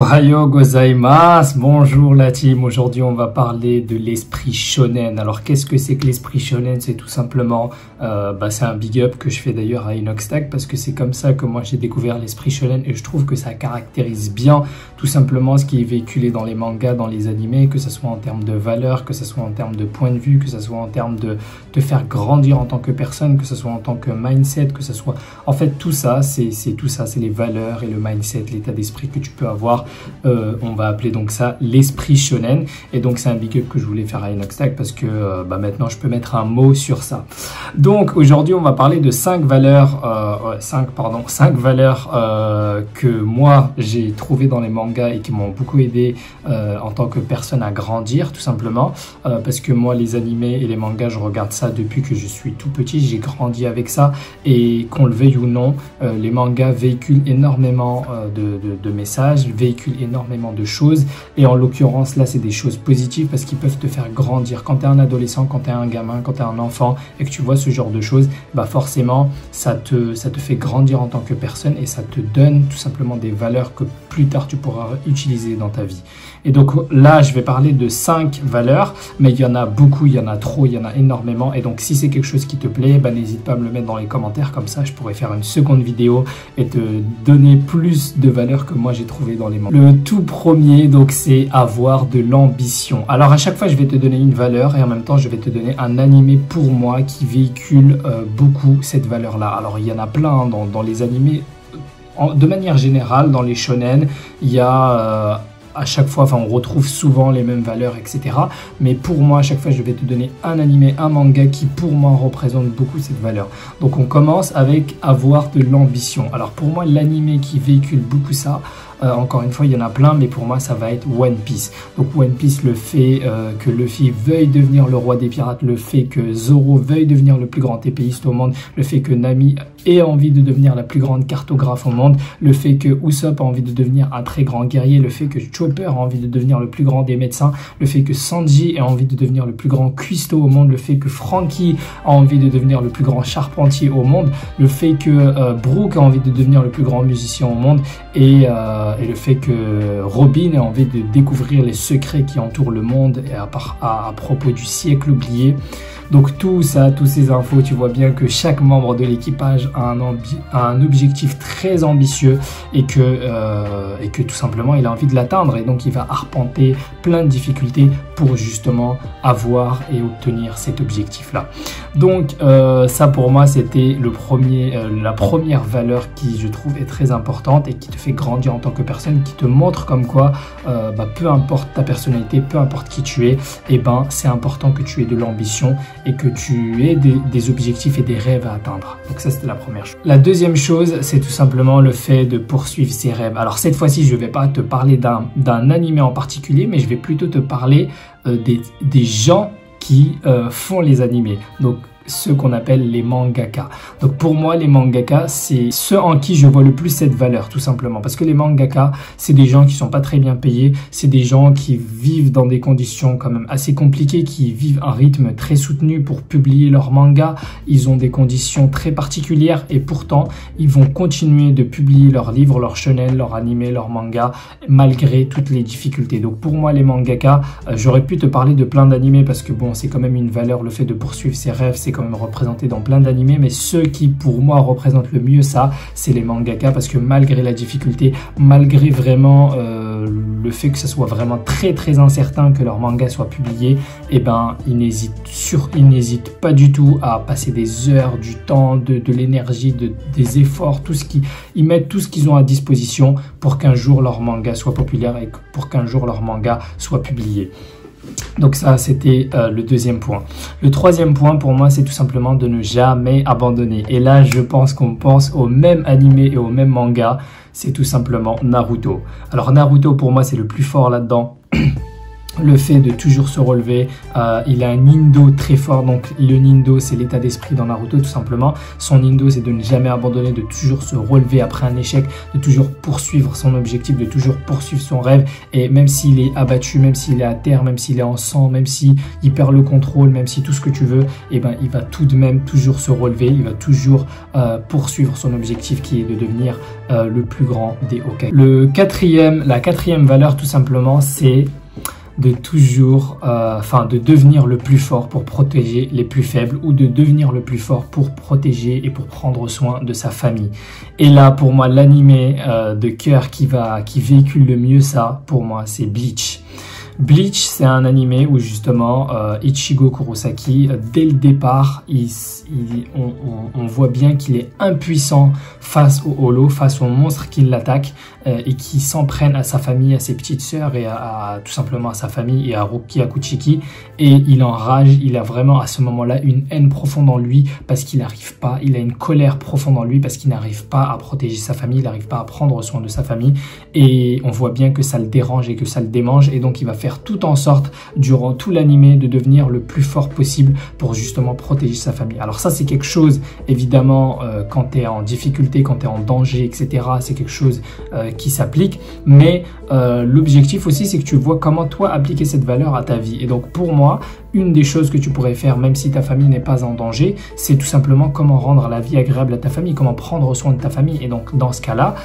Ohayo gozaimasu, bonjour la team. Aujourd'hui on va parler de l'esprit shonen. Alors qu'est-ce que c'est que l'esprit shonen? C'est tout simplement, c'est un big up que je fais d'ailleurs à Inoxtag parce que c'est comme ça que moi j'ai découvert l'esprit shonen et je trouve que ça caractérise bien tout simplement ce qui est véhiculé dans les mangas, dans les animés, que ce soit en termes de valeur, que ce soit en termes de point de vue, que ce soit en termes de te faire grandir en tant que personne, que ce soit en tant que mindset, que ce soit... En fait tout ça, c'est les valeurs et le mindset, l'état d'esprit que tu peux avoir. On va appeler donc ça l'esprit shonen et donc c'est un big up que je voulais faire à Inoxtag parce que maintenant je peux mettre un mot sur ça. Donc aujourd'hui on va parler de 5 valeurs que moi j'ai trouvé dans les mangas et qui m'ont beaucoup aidé en tant que personne à grandir tout simplement parce que moi les animés et les mangas je regarde ça depuis que je suis tout petit, j'ai grandi avec ça et qu'on le veuille ou non les mangas véhiculent énormément de messages, véhiculent énormément de choses et en l'occurrence là c'est des choses positives parce qu'ils peuvent te faire grandir quand tu es un adolescent, quand tu es un gamin, quand tu es un enfant et que tu vois ce genre de choses, forcément ça te fait grandir en tant que personne et ça te donne tout simplement des valeurs que plus tard tu pourras utiliser dans ta vie. Et donc là je vais parler de 5 valeurs mais il y en a beaucoup, il y en a trop, il y en a énormément et donc si c'est quelque chose qui te plaît, n'hésite pas à me le mettre dans les commentaires, comme ça je pourrais faire une seconde vidéo et te donner plus de valeurs que moi j'ai trouvé dans les mangas. Le tout premier donc c'est avoir de l'ambition. Alors à chaque fois je vais te donner une valeur et en même temps je vais te donner un animé pour moi qui véhicule beaucoup cette valeur là. Alors il y en a plein dans les animés, de manière générale dans les shonen il y a à chaque fois, on retrouve souvent les mêmes valeurs, etc. Mais pour moi, à chaque fois, je vais te donner un animé, un manga qui, pour moi, représente beaucoup cette valeur. Donc, on commence avec avoir de l'ambition. Alors, pour moi, l'animé qui véhicule beaucoup ça, encore une fois, il y en a plein, mais pour moi, ça va être One Piece. Donc, One Piece, le fait que Luffy veuille devenir le roi des pirates, le fait que Zoro veuille devenir le plus grand épéiste au monde, le fait que Nami ait envie de devenir la plus grande cartographe au monde, le fait que Usopp a envie de devenir un très grand guerrier, le fait que Chopper a envie de devenir le plus grand des médecins, le fait que Sanji a envie de devenir le plus grand cuistot au monde, le fait que Franky a envie de devenir le plus grand charpentier au monde, le fait que Brook a envie de devenir le plus grand musicien au monde et le fait que Robin a envie de découvrir les secrets qui entourent le monde et à propos du siècle oublié. Donc tout ça, toutes ces infos, tu vois bien que chaque membre de l'équipage a un objectif très ambitieux et que tout simplement il a envie de l'atteindre et donc il va arpenter plein de difficultés pour justement avoir et obtenir cet objectif là. Donc ça pour moi c'était la première valeur qui je trouve est très importante et qui te fait grandir en tant que personne, qui te montre comme quoi peu importe ta personnalité, peu importe qui tu es, c'est important que tu aies de l'ambition et que tu aies des objectifs et des rêves à atteindre. Donc ça c'était la première chose. La deuxième chose c'est tout simplement le fait de poursuivre ses rêves. Alors cette fois-ci je ne vais pas te parler d'un animé en particulier mais je vais plutôt te parler des gens qui font les animés. Donc ceux qu'on appelle les mangaka. Donc pour moi les mangaka c'est ceux en qui je vois le plus cette valeur tout simplement parce que les mangaka c'est des gens qui sont pas très bien payés, c'est des gens qui vivent dans des conditions quand même assez compliquées, qui vivent un rythme très soutenu pour publier leurs mangas, ils ont des conditions très particulières et pourtant ils vont continuer de publier leurs livres, leurs shonen, leurs animés, leurs mangas malgré toutes les difficultés. Donc pour moi les mangaka, j'aurais pu te parler de plein d'animés parce que bon c'est quand même une valeur, le fait de poursuivre ses rêves c'est quand même représenté dans plein d'animés, mais ceux qui pour moi représentent le mieux ça, c'est les mangaka parce que malgré la difficulté, malgré vraiment le fait que ce soit vraiment très très incertain que leur manga soit publié, ils n'hésitent pas du tout à passer des heures, du temps, de l'énergie, des efforts, ils mettent tout ce qu'ils ont à disposition pour qu'un jour leur manga soit populaire et pour qu'un jour leur manga soit publié. Donc ça c'était le deuxième point. Le troisième point pour moi c'est tout simplement de ne jamais abandonner. Et là je pense qu'on pense au même animé et au même manga, c'est tout simplement Naruto. Alors Naruto pour moi c'est le plus fort là-dedans. le fait de toujours se relever, il a un Nindo très fort, donc le Nindo c'est l'état d'esprit dans Naruto tout simplement. Son Nindo c'est de ne jamais abandonner, de toujours se relever après un échec, de toujours poursuivre son objectif, de toujours poursuivre son rêve, et même s'il est abattu, même s'il est à terre, même s'il est en sang, même s'il perd le contrôle, même si tout ce que tu veux, et ben il va tout de même toujours se relever, il va toujours poursuivre son objectif qui est de devenir le plus grand des Hokage. La quatrième valeur tout simplement c'est de toujours, de devenir le plus fort pour protéger les plus faibles, ou de devenir le plus fort pour protéger et pour prendre soin de sa famille. Et là, pour moi, l'animé de cœur qui véhicule le mieux ça, pour moi, c'est Bleach. Bleach, c'est un animé où justement Ichigo Kurosaki, dès le départ, on voit bien qu'il est impuissant face au holo, face aux monstres qui l'attaquent et qui s'en prennent à sa famille, à ses petites sœurs et tout simplement à sa famille et à Ruki Akuchiki. Et il enrage, il a vraiment à ce moment-là une haine profonde en lui parce qu'il n'arrive pas, il a une colère profonde en lui parce qu'il n'arrive pas à protéger sa famille, il n'arrive pas à prendre soin de sa famille. Et on voit bien que ça le dérange et que ça le démange, et donc il va faire tout en sorte durant tout l'animé de devenir le plus fort possible pour justement protéger sa famille. Alors ça c'est quelque chose évidemment quand tu es en difficulté, quand tu es en danger, etc. c'est quelque chose qui s'applique, mais l'objectif aussi c'est que tu vois comment toi appliquer cette valeur à ta vie. Et donc pour moi, une des choses que tu pourrais faire même si ta famille n'est pas en danger, c'est tout simplement comment rendre la vie agréable à ta famille, comment prendre soin de ta famille. Et donc dans ce cas-là,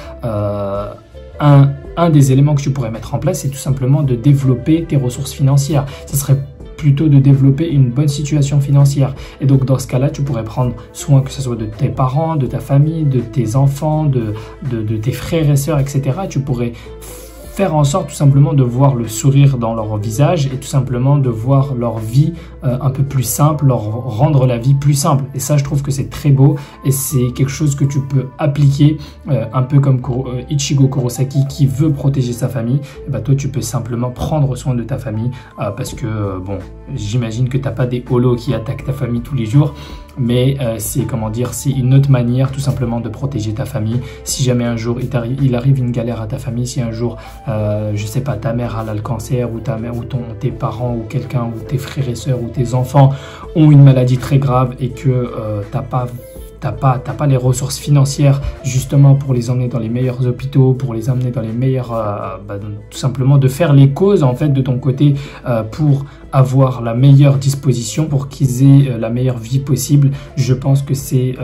un des éléments que tu pourrais mettre en place, c'est tout simplement de développer tes ressources financières. Ce serait plutôt de développer une bonne situation financière. Et donc dans ce cas-là, tu pourrais prendre soin, que ce soit de tes parents, de ta famille, de tes enfants, de tes frères et sœurs, etc. Tu pourrais faire en sorte tout simplement de voir le sourire dans leur visage et tout simplement de voir leur vie un peu plus simple, leur rendre la vie plus simple. Et ça, je trouve que c'est très beau et c'est quelque chose que tu peux appliquer un peu comme Ichigo Kurosaki qui veut protéger sa famille. Et bah, toi, tu peux simplement prendre soin de ta famille parce que, bon, j'imagine que tu n'as pas des holos qui attaquent ta famille tous les jours, mais c'est une autre manière tout simplement de protéger ta famille. Si jamais un jour il arrive une galère à ta famille, si un jour je sais pas, ta mère a le cancer, ou ta mère, ou tes parents, ou quelqu'un, ou tes frères et sœurs, ou tes enfants ont une maladie très grave et que t'as pas les ressources financières justement pour les emmener dans les meilleurs hôpitaux, pour les emmener dans les meilleurs, tout simplement de faire les causes en fait de ton côté pour avoir la meilleure disposition, pour qu'ils aient la meilleure vie possible. Je pense que c'est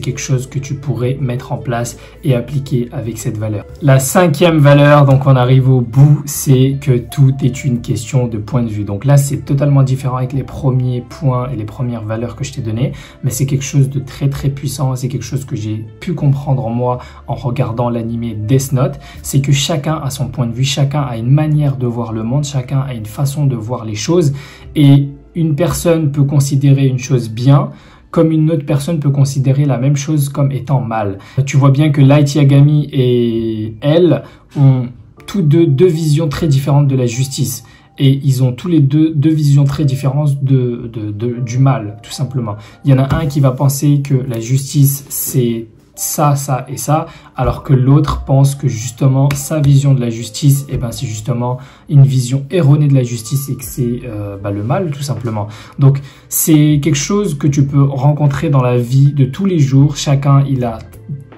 quelque chose que tu pourrais mettre en place et appliquer avec cette valeur. La cinquième valeur, donc on arrive au bout, c'est que tout est une question de point de vue. Donc là, c'est totalement différent avec les premiers points et les premières valeurs que je t'ai données, mais c'est quelque chose de très très puissant. C'est quelque chose que j'ai pu comprendre en moi en regardant l'animé Death Note. C'est que chacun a son point de vue, chacun a une manière de voir le monde, chacun a une façon de voir les choses, et une personne peut considérer une chose bien comme une autre personne peut considérer la même chose comme étant mal. Tu vois bien que Light Yagami et elle ont tous deux visions très différentes de la justice. Et ils ont tous les deux visions très différentes du mal, tout simplement. Il y en a un qui va penser que la justice, c'est ça, ça et ça, alors que l'autre pense que justement sa vision de la justice, c'est justement une vision erronée de la justice et que c'est le mal tout simplement. Donc c'est quelque chose que tu peux rencontrer dans la vie de tous les jours. Chacun il a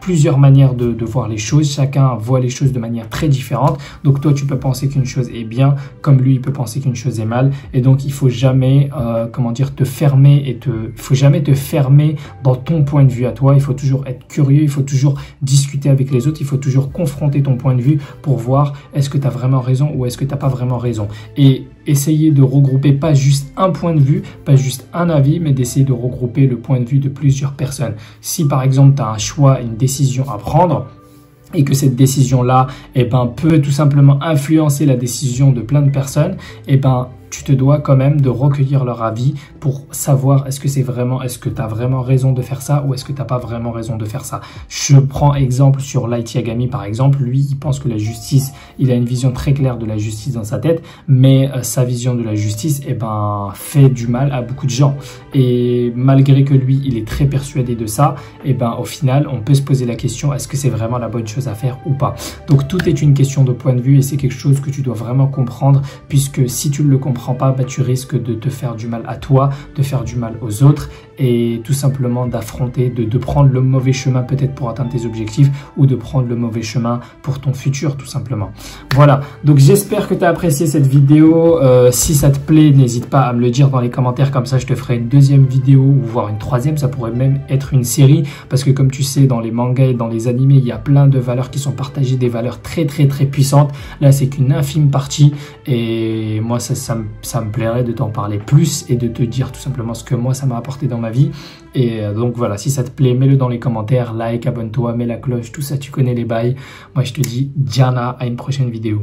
plusieurs manières de voir les choses, chacun voit les choses de manière très différente. Donc toi tu peux penser qu'une chose est bien comme lui il peut penser qu'une chose est mal, et donc il faut jamais te fermer faut jamais te fermer dans ton point de vue à toi. Il faut toujours être curieux, il faut toujours discuter avec les autres, il faut toujours confronter ton point de vue pour voir est-ce que tu as vraiment raison ou est-ce que tu n'as pas vraiment raison, et essayer de regrouper pas juste un point de vue, pas juste un avis, mais d'essayer de regrouper le point de vue de plusieurs personnes. Si par exemple tu as un choix, une décision à prendre, et que cette décision-là peut tout simplement influencer la décision de plein de personnes, tu te dois quand même de recueillir leur avis pour savoir est-ce que tu as vraiment raison de faire ça ou est-ce que tu n'as pas vraiment raison de faire ça. Je prends exemple sur Light Yagami par exemple, lui il pense que la justice, il a une vision très claire de la justice dans sa tête, mais sa vision de la justice fait du mal à beaucoup de gens. Et malgré que lui, il est très persuadé de ça, au final, on peut se poser la question, est-ce que c'est vraiment la bonne chose à faire ou pas? Donc tout est une question de point de vue et c'est quelque chose que tu dois vraiment comprendre, puisque si tu ne le comprends pas, tu risques de te faire du mal à toi, de faire du mal aux autres et tout simplement d'affronter, de prendre le mauvais chemin peut-être pour atteindre tes objectifs ou de prendre le mauvais chemin pour ton futur tout simplement. Voilà, donc j'espère que tu as apprécié cette vidéo. Si ça te plaît, n'hésite pas à me le dire dans les commentaires, comme ça je te ferai une deuxième vidéo ou voire une troisième, ça pourrait même être une série parce que comme tu sais, dans les mangas et dans les animés, il y a plein de valeurs qui sont partagées, des valeurs très puissantes. Là, c'est qu'une infime partie et moi, ça me plairait de t'en parler plus et de te dire tout simplement ce que moi, ça m'a apporté dans ma vie. Et donc voilà, si ça te plaît, mets-le dans les commentaires, like, abonne-toi, mets la cloche, tout ça, tu connais les bails. Moi, je te dis, Diana, à une prochaine vidéo.